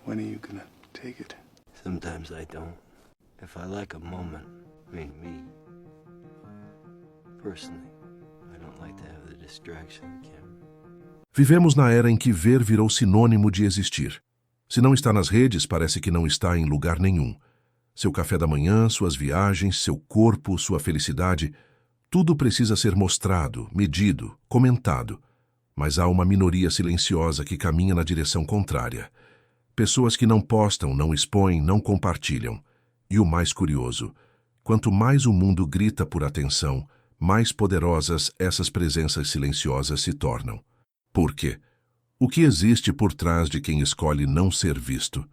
When are you gonna take it? Sometimes I don't. If I like a moment, me, personally, I don't like to have the distraction, Kim. Vivemos na era em que ver virou sinônimo de existir. Se não está nas redes, parece que não está em lugar nenhum. Seu café da manhã, suas viagens, seu corpo, sua felicidade, tudo precisa ser mostrado, medido, comentado. Mas há uma minoria silenciosa que caminha na direção contrária. Pessoas que não postam, não expõem, não compartilham. E o mais curioso, quanto mais o mundo grita por atenção, mais poderosas essas presenças silenciosas se tornam. Por quê? O que existe por trás de quem escolhe não ser visto?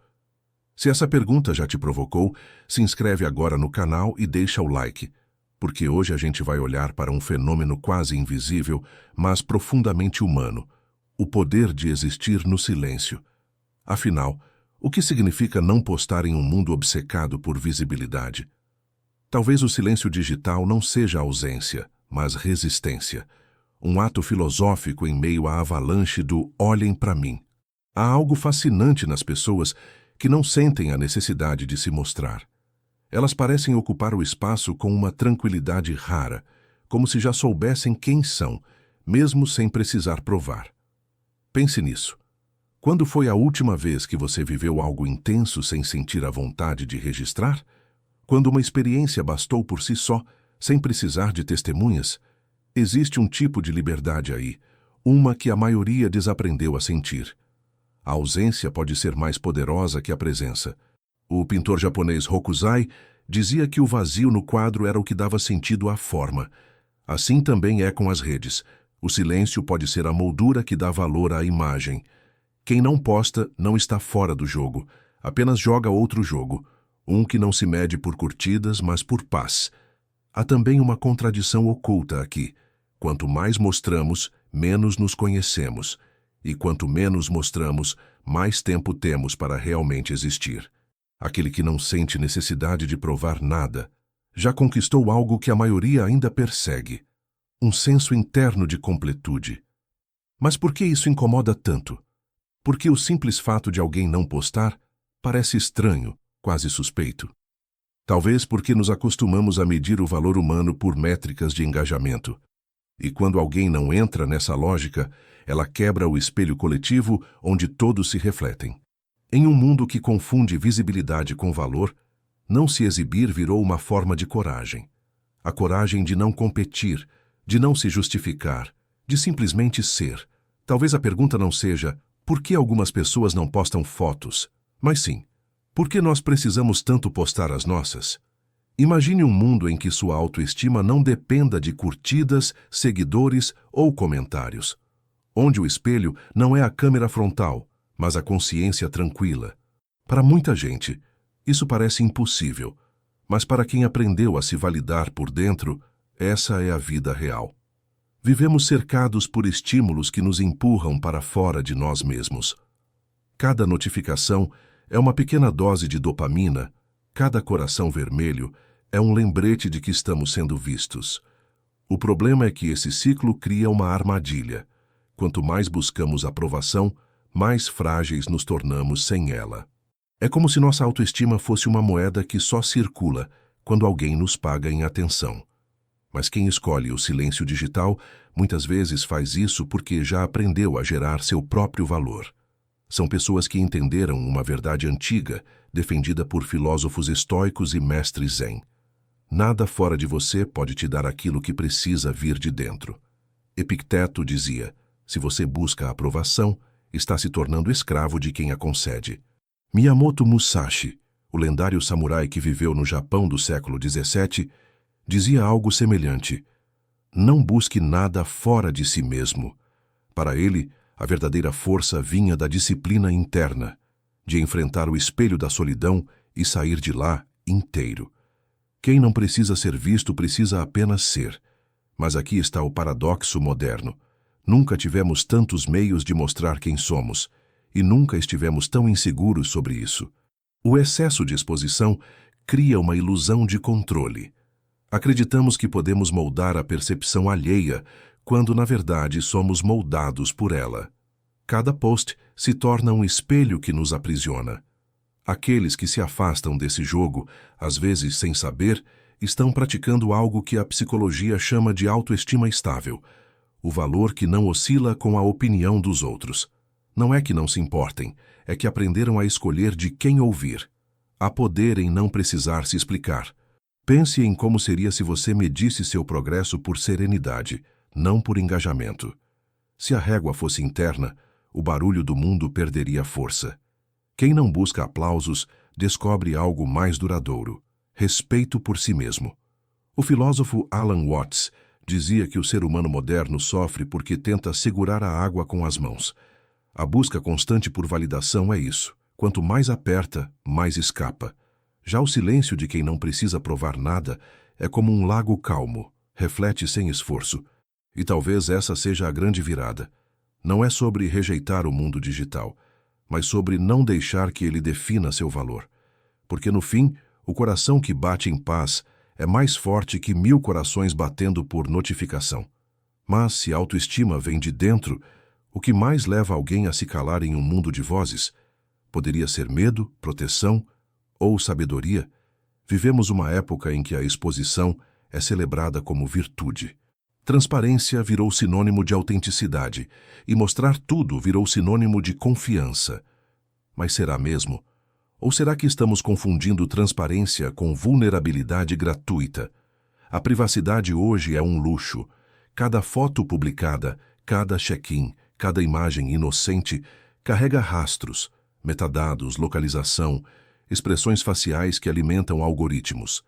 Se essa pergunta já te provocou, se inscreve agora no canal e deixa o like, porque hoje a gente vai olhar para um fenômeno quase invisível, mas profundamente humano, o poder de existir no silêncio. Afinal, o que significa não postar em um mundo obcecado por visibilidade? Talvez o silêncio digital não seja ausência, mas resistência. Um ato filosófico em meio à avalanche do olhem para mim. Há algo fascinante nas pessoas que não sentem a necessidade de se mostrar. Elas parecem ocupar o espaço com uma tranquilidade rara, como se já soubessem quem são, mesmo sem precisar provar. Pense nisso. Quando foi a última vez que você viveu algo intenso sem sentir a vontade de registrar? Quando uma experiência bastou por si só, sem precisar de testemunhas? Existe um tipo de liberdade aí, uma que a maioria desaprendeu a sentir. A ausência pode ser mais poderosa que a presença. O pintor japonês Hokusai dizia que o vazio no quadro era o que dava sentido à forma. Assim também é com as redes. O silêncio pode ser a moldura que dá valor à imagem. Quem não posta não está fora do jogo, apenas joga outro jogo, um que não se mede por curtidas, mas por paz. Há também uma contradição oculta aqui. Quanto mais mostramos, menos nos conhecemos. E quanto menos mostramos, mais tempo temos para realmente existir. Aquele que não sente necessidade de provar nada, já conquistou algo que a maioria ainda persegue. Um senso interno de completude. Mas por que isso incomoda tanto? Porque o simples fato de alguém não postar parece estranho, quase suspeito. Talvez porque nos acostumamos a medir o valor humano por métricas de engajamento. E quando alguém não entra nessa lógica, ela quebra o espelho coletivo onde todos se refletem. Em um mundo que confunde visibilidade com valor, não se exibir virou uma forma de coragem. A coragem de não competir, de não se justificar, de simplesmente ser. Talvez a pergunta não seja por que algumas pessoas não postam fotos, mas sim, por que nós precisamos tanto postar as nossas? Imagine um mundo em que sua autoestima não dependa de curtidas, seguidores ou comentários. Onde o espelho não é a câmera frontal, mas a consciência tranquila. Para muita gente, isso parece impossível, mas para quem aprendeu a se validar por dentro, essa é a vida real. Vivemos cercados por estímulos que nos empurram para fora de nós mesmos. Cada notificação é uma pequena dose de dopamina, cada coração vermelho é um lembrete de que estamos sendo vistos. O problema é que esse ciclo cria uma armadilha. Quanto mais buscamos aprovação, mais frágeis nos tornamos sem ela. É como se nossa autoestima fosse uma moeda que só circula quando alguém nos paga em atenção. Mas quem escolhe o silêncio digital muitas vezes faz isso porque já aprendeu a gerar seu próprio valor. São pessoas que entenderam uma verdade antiga, defendida por filósofos estoicos e mestres zen. Nada fora de você pode te dar aquilo que precisa vir de dentro. Epicteto dizia, se você busca a aprovação, está se tornando escravo de quem a concede. Miyamoto Musashi, o lendário samurai que viveu no Japão do século XVII, dizia algo semelhante. Não busque nada fora de si mesmo. Para ele, a verdadeira força vinha da disciplina interna, de enfrentar o espelho da solidão e sair de lá inteiro. Quem não precisa ser visto precisa apenas ser. Mas aqui está o paradoxo moderno. Nunca tivemos tantos meios de mostrar quem somos, e nunca estivemos tão inseguros sobre isso. O excesso de exposição cria uma ilusão de controle. Acreditamos que podemos moldar a percepção alheia, quando na verdade somos moldados por ela. Cada post se torna um espelho que nos aprisiona. Aqueles que se afastam desse jogo, às vezes sem saber, estão praticando algo que a psicologia chama de autoestima estável, o valor que não oscila com a opinião dos outros. Não é que não se importem, é que aprenderam a escolher de quem ouvir. Há poder em não precisar se explicar. Pense em como seria se você medisse seu progresso por serenidade, não por engajamento. Se a régua fosse interna, o barulho do mundo perderia força. Quem não busca aplausos descobre algo mais duradouro: respeito por si mesmo. O filósofo Alan Watts dizia que o ser humano moderno sofre porque tenta segurar a água com as mãos. A busca constante por validação é isso. Quanto mais aperta, mais escapa. Já o silêncio de quem não precisa provar nada é como um lago calmo, reflete sem esforço. E talvez essa seja a grande virada. Não é sobre rejeitar o mundo digital, mas sobre não deixar que ele defina seu valor. Porque no fim, o coração que bate em paz é mais forte que 1000 corações batendo por notificação. Mas se a autoestima vem de dentro, o que mais leva alguém a se calar em um mundo de vozes? Poderia ser medo, proteção ou sabedoria? Vivemos uma época em que a exposição é celebrada como virtude. Transparência virou sinônimo de autenticidade, e mostrar tudo virou sinônimo de confiança. Mas será mesmo? Ou será que estamos confundindo transparência com vulnerabilidade gratuita? A privacidade hoje é um luxo. Cada foto publicada, cada check-in, cada imagem inocente carrega rastros, metadados, localização, expressões faciais que alimentam algoritmos.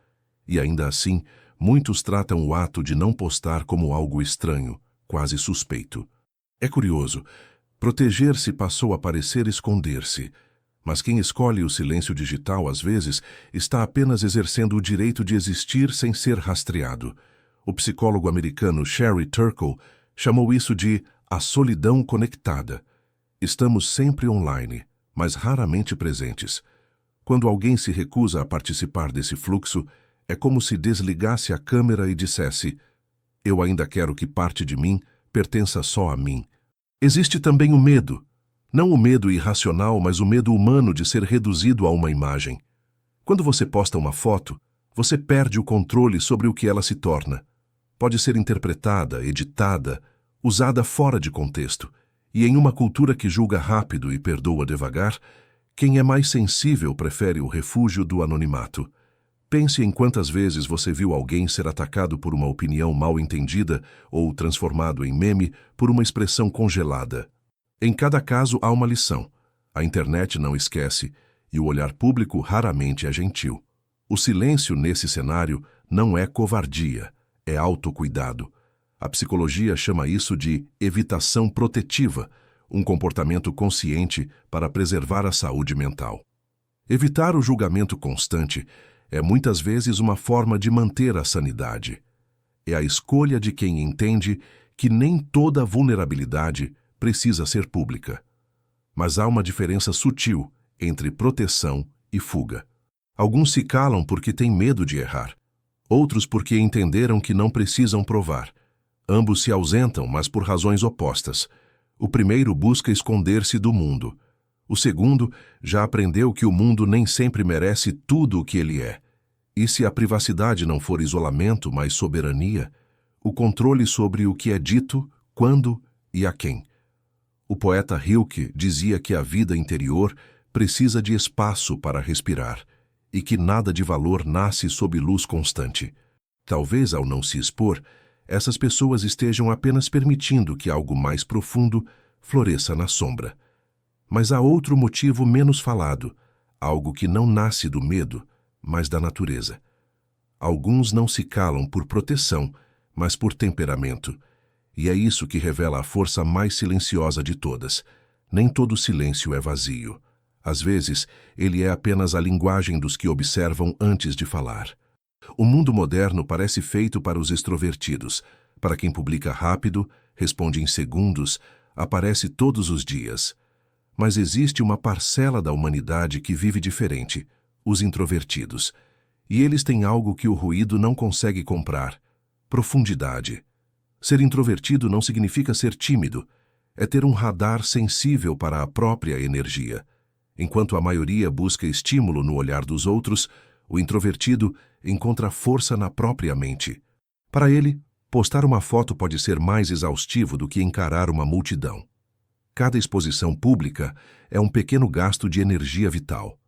E ainda assim, muitos tratam o ato de não postar como algo estranho, quase suspeito. É curioso, proteger-se passou a parecer esconder-se, mas quem escolhe o silêncio digital, às vezes, está apenas exercendo o direito de existir sem ser rastreado. O psicólogo americano Sherry Turkle chamou isso de a solidão conectada. Estamos sempre online, mas raramente presentes. Quando alguém se recusa a participar desse fluxo, é como se desligasse a câmera e dissesse: eu ainda quero que parte de mim pertença só a mim. Existe também o medo. Não o medo irracional, mas o medo humano de ser reduzido a uma imagem. Quando você posta uma foto, você perde o controle sobre o que ela se torna. Pode ser interpretada, editada, usada fora de contexto. E em uma cultura que julga rápido e perdoa devagar, quem é mais sensível prefere o refúgio do anonimato. Pense em quantas vezes você viu alguém ser atacado por uma opinião mal entendida ou transformado em meme por uma expressão congelada. Em cada caso há uma lição. A internet não esquece e o olhar público raramente é gentil. O silêncio nesse cenário não é covardia, é autocuidado. A psicologia chama isso de evitação protetiva, um comportamento consciente para preservar a saúde mental. Evitar o julgamento constante é muitas vezes uma forma de manter a sanidade. É a escolha de quem entende que nem toda vulnerabilidade precisa ser pública. Mas há uma diferença sutil entre proteção e fuga. Alguns se calam porque têm medo de errar, outros porque entenderam que não precisam provar. Ambos se ausentam, mas por razões opostas. O primeiro busca esconder-se do mundo. O segundo já aprendeu que o mundo nem sempre merece tudo o que ele é. E se a privacidade não for isolamento, mas soberania, o controle sobre o que é dito, quando e a quem. O poeta Rilke dizia que a vida interior precisa de espaço para respirar e que nada de valor nasce sob luz constante. Talvez, ao não se expor, essas pessoas estejam apenas permitindo que algo mais profundo floresça na sombra. Mas há outro motivo menos falado, algo que não nasce do medo, mas da natureza. Alguns não se calam por proteção, mas por temperamento. E é isso que revela a força mais silenciosa de todas. Nem todo silêncio é vazio. Às vezes, ele é apenas a linguagem dos que observam antes de falar. O mundo moderno parece feito para os extrovertidos, para quem publica rápido, responde em segundos, aparece todos os dias. Mas existe uma parcela da humanidade que vive diferente, os introvertidos. E eles têm algo que o ruído não consegue comprar: profundidade. Ser introvertido não significa ser tímido. é ter um radar sensível para a própria energia. Enquanto a maioria busca estímulo no olhar dos outros, o introvertido encontra força na própria mente. Para ele, postar uma foto pode ser mais exaustivo do que encarar uma multidão. Cada exposição pública é um pequeno gasto de energia vital.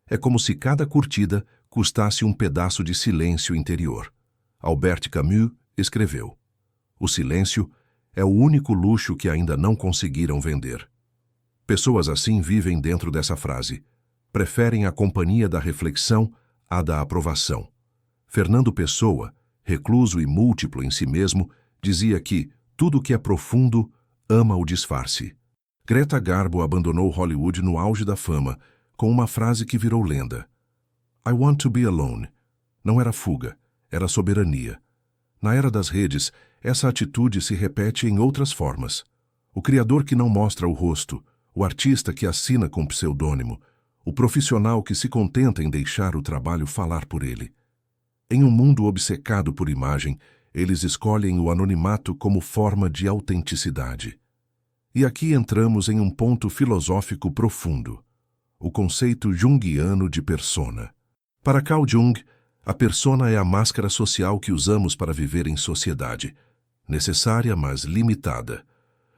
É como se cada curtida custasse um pedaço de silêncio interior. Albert Camus escreveu: "O silêncio é o único luxo que ainda não conseguiram vender." Pessoas assim vivem dentro dessa frase. Preferem a companhia da reflexão à da aprovação. Fernando Pessoa, recluso e múltiplo em si mesmo, dizia que tudo que é profundo ama o disfarce. Greta Garbo abandonou Hollywood no auge da fama, com uma frase que virou lenda. "I want to be alone." Não era fuga, era soberania. Na era das redes, essa atitude se repete em outras formas. O criador que não mostra o rosto, o artista que assina com pseudônimo, o profissional que se contenta em deixar o trabalho falar por ele. Em um mundo obcecado por imagem, eles escolhem o anonimato como forma de autenticidade. E aqui entramos em um ponto filosófico profundo: o conceito junguiano de persona. Para Carl Jung, a persona é a máscara social que usamos para viver em sociedade, necessária, mas limitada.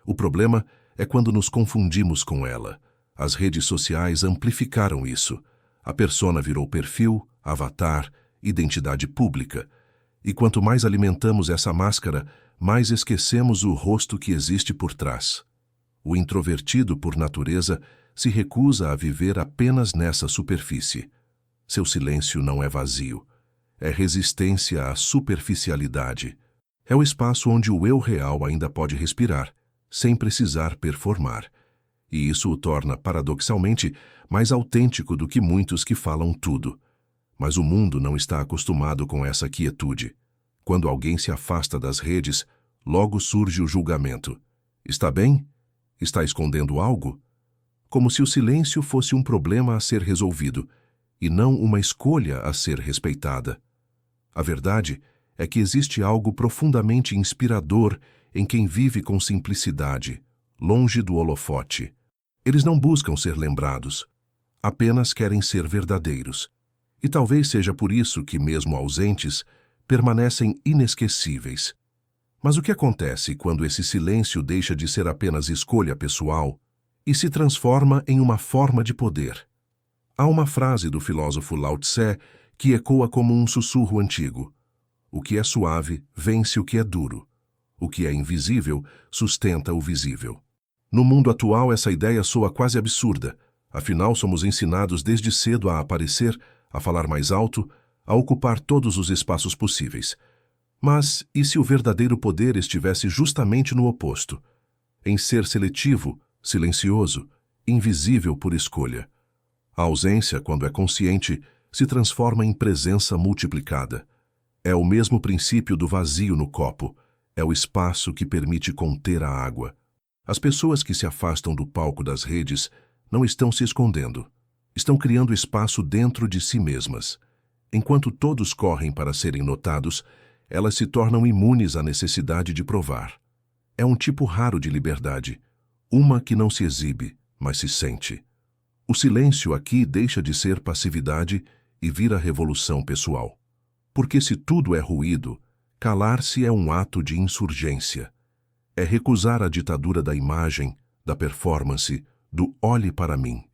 O problema é quando nos confundimos com ela. As redes sociais amplificaram isso. A persona virou perfil, avatar, identidade pública. E quanto mais alimentamos essa máscara, mais esquecemos o rosto que existe por trás. O introvertido, por natureza, se recusa a viver apenas nessa superfície. Seu silêncio não é vazio. É resistência à superficialidade. É o espaço onde o eu real ainda pode respirar, sem precisar performar. E isso o torna, paradoxalmente, mais autêntico do que muitos que falam tudo. Mas o mundo não está acostumado com essa quietude. Quando alguém se afasta das redes, logo surge o julgamento. Está bem? Está escondendo algo? Como se o silêncio fosse um problema a ser resolvido, e não uma escolha a ser respeitada. A verdade é que existe algo profundamente inspirador em quem vive com simplicidade, longe do holofote. Eles não buscam ser lembrados, apenas querem ser verdadeiros. E talvez seja por isso que, mesmo ausentes, permanecem inesquecíveis. Mas o que acontece quando esse silêncio deixa de ser apenas escolha pessoal e se transforma em uma forma de poder? Há uma frase do filósofo Lao Tse que ecoa como um sussurro antigo: "O que é suave vence o que é duro. O que é invisível sustenta o visível." No mundo atual, essa ideia soa quase absurda. Afinal, somos ensinados desde cedo a aparecer, a falar mais alto, a ocupar todos os espaços possíveis. Mas e se o verdadeiro poder estivesse justamente no oposto? Em ser seletivo, silencioso, invisível por escolha. A ausência, quando é consciente, se transforma em presença multiplicada. É o mesmo princípio do vazio no copo. É o espaço que permite conter a água. As pessoas que se afastam do palco das redes não estão se escondendo. Estão criando espaço dentro de si mesmas. Enquanto todos correm para serem notados, elas se tornam imunes à necessidade de provar. É um tipo raro de liberdade, uma que não se exibe, mas se sente. O silêncio aqui deixa de ser passividade e vira revolução pessoal. Porque se tudo é ruído, calar-se é um ato de insurgência. É recusar a ditadura da imagem, da performance, do olhe para mim.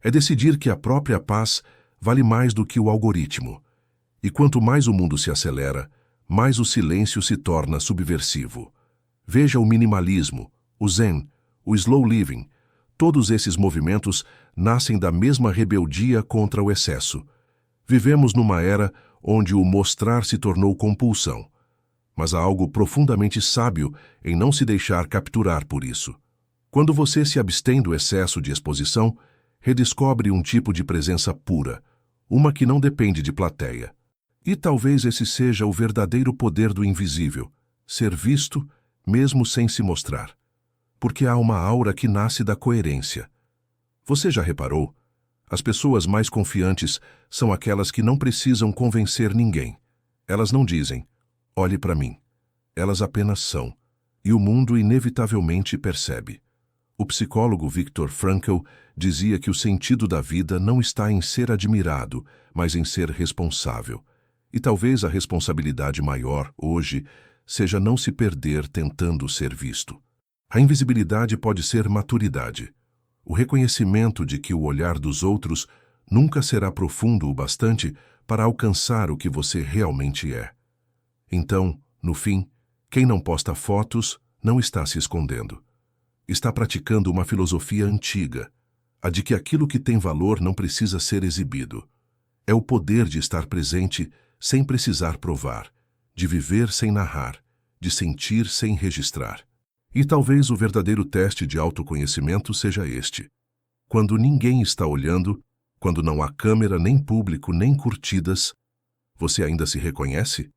É decidir que a própria paz vale mais do que o algoritmo. E quanto mais o mundo se acelera, mais o silêncio se torna subversivo. Veja o minimalismo, o zen, o slow living. Todos esses movimentos nascem da mesma rebeldia contra o excesso. Vivemos numa era onde o mostrar se tornou compulsão. Mas há algo profundamente sábio em não se deixar capturar por isso. Quando você se abstém do excesso de exposição, redescobre um tipo de presença pura, uma que não depende de plateia. E talvez esse seja o verdadeiro poder do invisível, ser visto mesmo sem se mostrar. Porque há uma aura que nasce da coerência. Você já reparou? As pessoas mais confiantes são aquelas que não precisam convencer ninguém. Elas não dizem: "Olhe para mim." Elas apenas são, e o mundo inevitavelmente percebe. O psicólogo Viktor Frankl dizia que o sentido da vida não está em ser admirado, mas em ser responsável. E talvez a responsabilidade maior, hoje, seja não se perder tentando ser visto. A invisibilidade pode ser maturidade. O reconhecimento de que o olhar dos outros nunca será profundo o bastante para alcançar o que você realmente é. Então, no fim, quem não posta fotos não está se escondendo. Está praticando uma filosofia antiga, a de que aquilo que tem valor não precisa ser exibido. É o poder de estar presente sem precisar provar, de viver sem narrar, de sentir sem registrar. E talvez o verdadeiro teste de autoconhecimento seja este. Quando ninguém está olhando, quando não há câmera, nem público, nem curtidas, você ainda se reconhece?